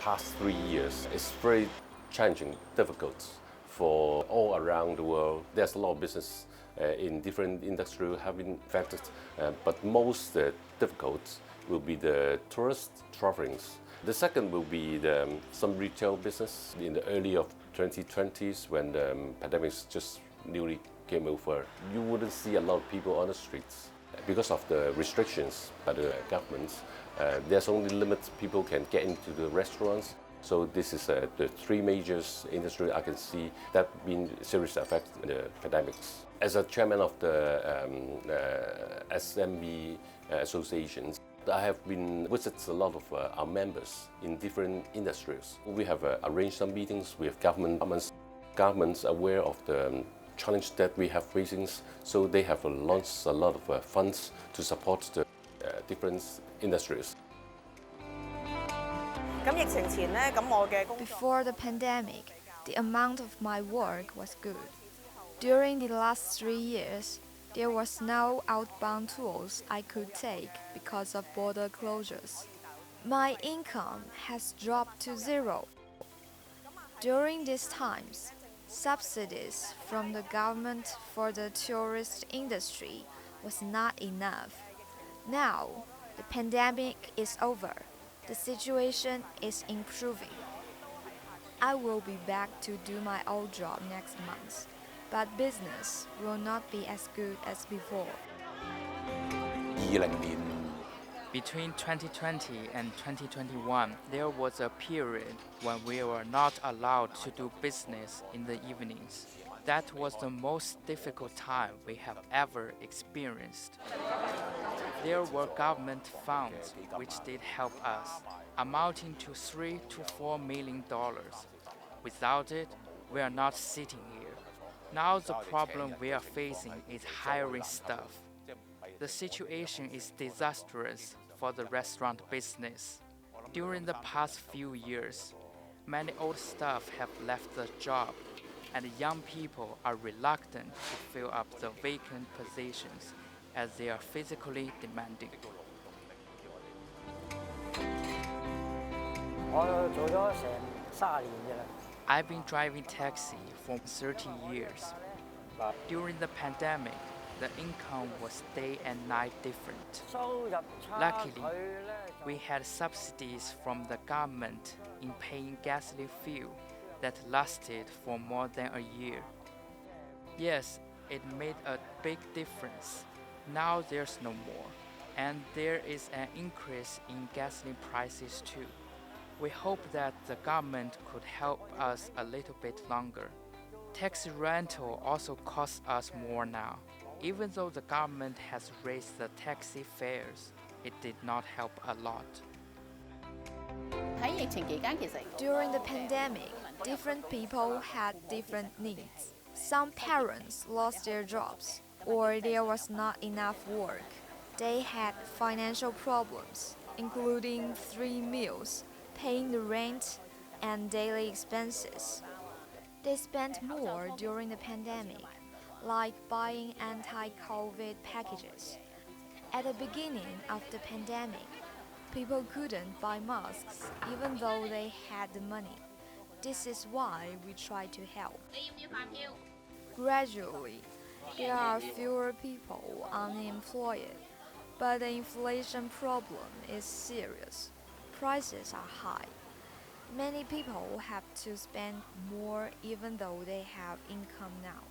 past 3 years. It's very challenging, difficult for all around the world. There's a lot of business in different industries have been affected, but most difficult will be the tourist travelings. The second will be some retail business in the early of 2020s when the pandemic just newly came over. You wouldn't see a lot of people on the streets because of the restrictions by the government. There's only limited people can get into the restaurants. So this is the three major industries I can see that been seriously affected in the pandemics. As a chairman of the SME associations, I have been visited a lot of our members in different industries. We have arranged some meetings with governments aware of the challenge that we have facing. So they have launched a lot of funds to support the different industries. Before the pandemic, the amount of my work was good. During the last 3 years, there was no outbound tools I could take because of border closures. My income has dropped to zero. During these times, subsidies from the government for the tourist industry was not enough. Now, the pandemic is over. The situation is improving. I will be back to do my old job next month, but business will not be as good as before. Between 2020 and 2021, there was a period when we were not allowed to do business in the evenings. That was the most difficult time we have ever experienced. There were government funds which did help us, amounting to $3 to $4 million. Without it, we are not sitting here. Now the problem we are facing is hiring staff. The situation is disastrous for the restaurant business. During the past few years, many old staff have left the job, and young people are reluctant to fill up the vacant positions as they are physically demanding. I've been driving taxi for 30 years. During the pandemic, the income was day and night different. Luckily, we had subsidies from the government in paying gasoline fuel that lasted for more than a year. Yes, it made a big difference. Now there's no more, and there is an increase in gasoline prices too. We hope that the government could help us a little bit longer. Taxi rental also costs us more now. Even though the government has raised the taxi fares, it did not help a lot. During the pandemic, different people had different needs. Some parents lost their jobs, or there was not enough work. They had financial problems, including 3 meals, paying the rent, and daily expenses. They spent more during the pandemic, like buying anti-COVID packages. At the beginning of the pandemic, people couldn't buy masks even though they had the money. This is why we try to help. Gradually, there are fewer people unemployed, but the inflation problem is serious. Prices are high. Many people have to spend more even though they have income now.